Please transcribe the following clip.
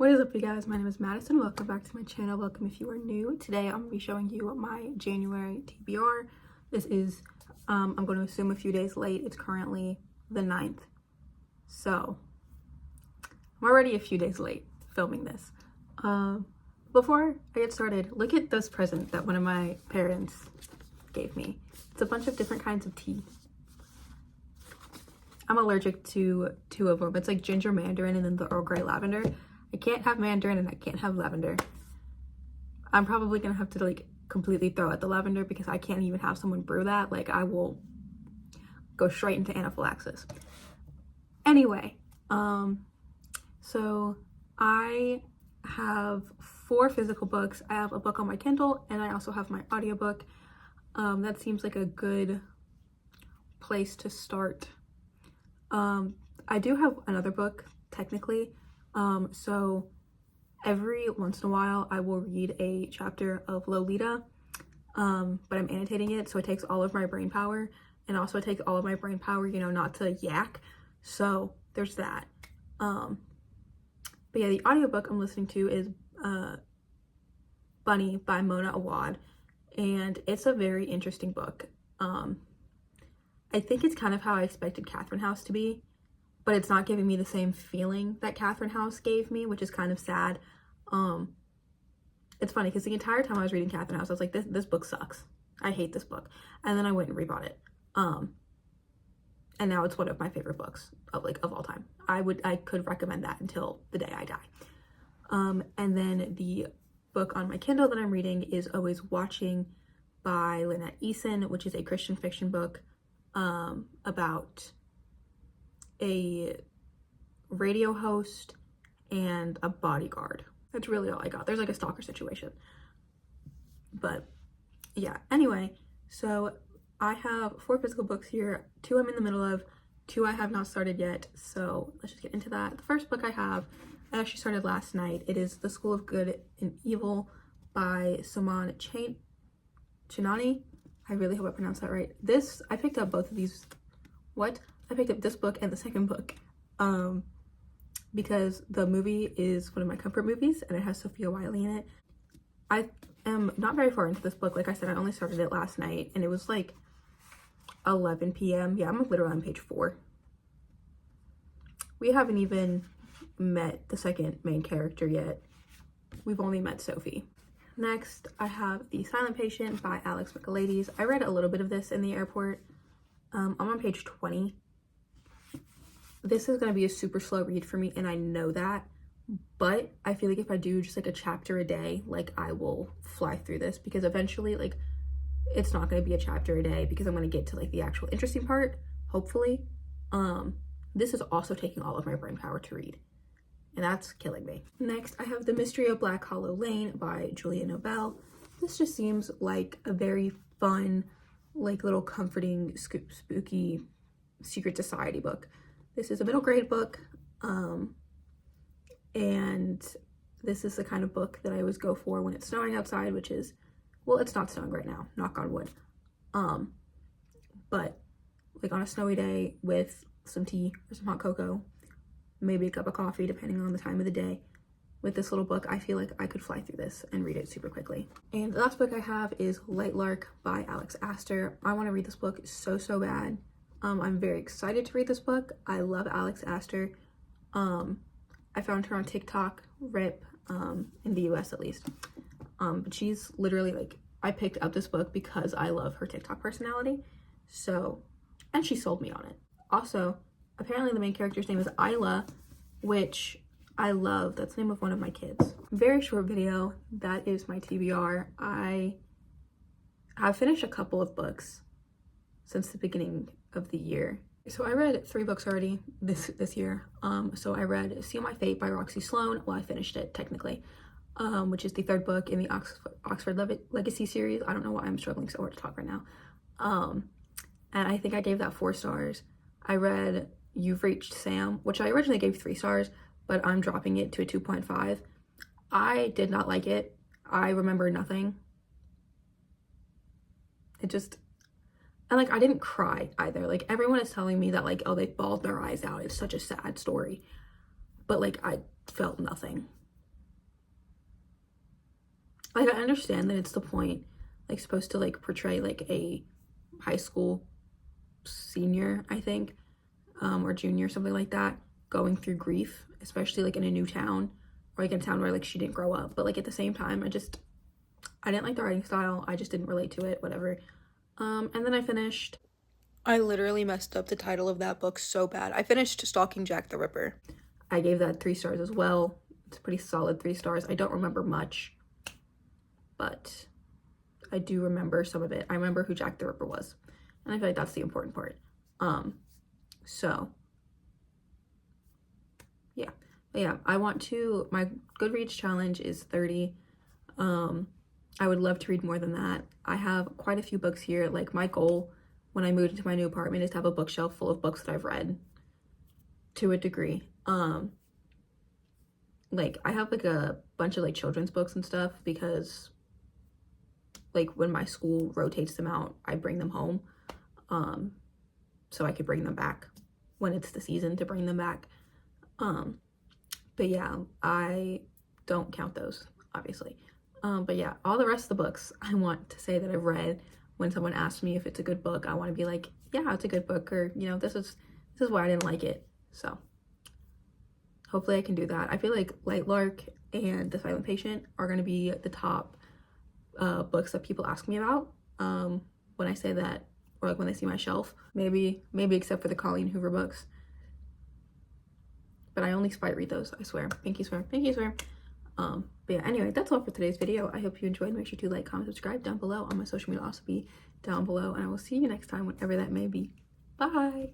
What is up, you guys? My name is Madison. Welcome back to my channel. Welcome if you are new. Today I'm going to be showing you my January TBR. This is, I'm going to assume a few days late. It's currently the 9th. So, I'm already a few days late filming this. Before I get started, look at this present that one of my parents gave me. It's a bunch of different kinds of tea. I'm allergic to two of them. It's like ginger mandarin and then the Earl Grey lavender. I can't have mandarin and I can't have lavender. I'm probably gonna have to like completely throw out the lavender because I can't even have someone brew that. Like, I will go straight into anaphylaxis. Anyway, so I have 4 physical books. I have a book on my Kindle and I also have my audiobook. That seems like a good place to start. I do have another book technically. So every once in a while I will read a chapter of Lolita, but I'm annotating it, so it takes all of my brain power, and also it takes all of my brain power, you know, not to yak. So there's that. But yeah, the audiobook I'm listening to is Bunny by Mona Awad, and it's a very interesting book. I think it's kind of how I expected Catherine House to be, but it's not giving me the same feeling that Catherine House gave me, which is kind of sad. It's funny because the entire time I was reading Catherine House, I was like, this book sucks. I hate this book. And then I went and rebought it. And now it's one of my favorite books of all time. I could recommend that until the day I die. And then the book on my Kindle that I'm reading is Always Watching by Lynette Eason, which is a Christian fiction book about a radio host and a bodyguard. That's really all I got. There's like a stalker situation. But yeah, anyway, so I have 4 physical books here. 2 I'm in the middle of, 2 I have not started yet. So let's just get into that. The first book I actually started last night. It is The School of Good and Evil by Saman Chinani. I really hope I pronounced that right. I picked up both of these. I picked up this book and the second book because the movie is one of my comfort movies and it has Sophia Wiley in it. I am not very far into this book. Like I said, I only started it last night and it was like 11 p.m. Yeah, I'm literally on page 4. We haven't even met the second main character yet. We've only met Sophie. Next, I have The Silent Patient by Alex Michaelides. I read a little bit of this in the airport. I'm on page 20. This is going to be a super slow read for me, and I know that, but I feel like if I do just like a chapter a day, like I will fly through this, because eventually like it's not going to be a chapter a day because I'm going to get to like the actual interesting part, hopefully. This is also taking all of my brain power to read, and that's killing me. Next, I have The Mystery of Black Hollow Lane by Julia Nobel. This just seems like a very fun, like little comforting, spooky secret society book. This is a middle grade book, and this is the kind of book that I always go for when it's snowing outside, which is, well, it's not snowing right now, knock on wood. But like on a snowy day with some tea or some hot cocoa, maybe a cup of coffee, depending on the time of the day, with this little book, I feel like I could fly through this and read it super quickly. And the last book I have is Light Lark by Alex Astor. I want to read this book so bad. I'm very excited to read this book. I love Alex Astor. I found her on TikTok, RIP, in the US at least. But she's literally like, I picked up this book because I love her TikTok personality. So, and she sold me on it. Also, apparently the main character's name is Isla, which I love. That's the name of one of my kids. Very short video. That is my TBR. I have finished a couple of books since the beginning of the year. So I read 3 books already this year. So I read Seal My Fate by Roxy Sloan. Well, I finished it technically, which is the 3rd book in the Oxford Legacy series. I don't know why I'm struggling so hard to talk right now. And I think I gave that 4 stars. I read You've Reached Sam, which I originally gave 3 stars, but I'm dropping it to a 2.5. I did not like it. I remember nothing. And like, I didn't cry either. Like, everyone is telling me that like, oh, they bawled their eyes out. It's such a sad story. But like, I felt nothing. like, I understand that it's the point, like, supposed to, like, portray, like, a high school senior, I think, or junior, something like that, going through grief, especially, like, in a new town, or, like, in a town where, like, she didn't grow up. But, like, at the same time, I didn't like the writing style. I just didn't relate to it, whatever. And then I literally messed up the title of that book so bad. I finished Stalking Jack the Ripper. I gave that 3 stars as well. It's a pretty solid 3 stars. I don't remember much, but I do remember some of it. I remember who Jack the Ripper was, and I feel like that's the important part. So yeah. But yeah, my Goodreads challenge is 30. I would love to read more than that. I have quite a few books here. Like, my goal when I moved into my new apartment is to have a bookshelf full of books that I've read to a degree. Like, I have like a bunch of like children's books and stuff because like when my school rotates them out, I bring them home. So I could bring them back when it's the season to bring them back. But yeah, I don't count those, obviously. But yeah, all the rest of the books I want to say that I've read. When someone asks me if it's a good book, I want to be like, yeah, it's a good book, or, you know, this is why I didn't like it. So hopefully I can do that. I feel like Light Lark and The Silent Patient are going to be the top books that people ask me about when I say that, or like when they see my shelf. Maybe except for the Colleen Hoover books. But I only spite read those, I swear. Pinky swear. But yeah, anyway, that's all for today's video. I hope you enjoyed. Make sure to like, comment, subscribe down below. On my social media will also be down below. And I will see you next time, whenever that may be. Bye!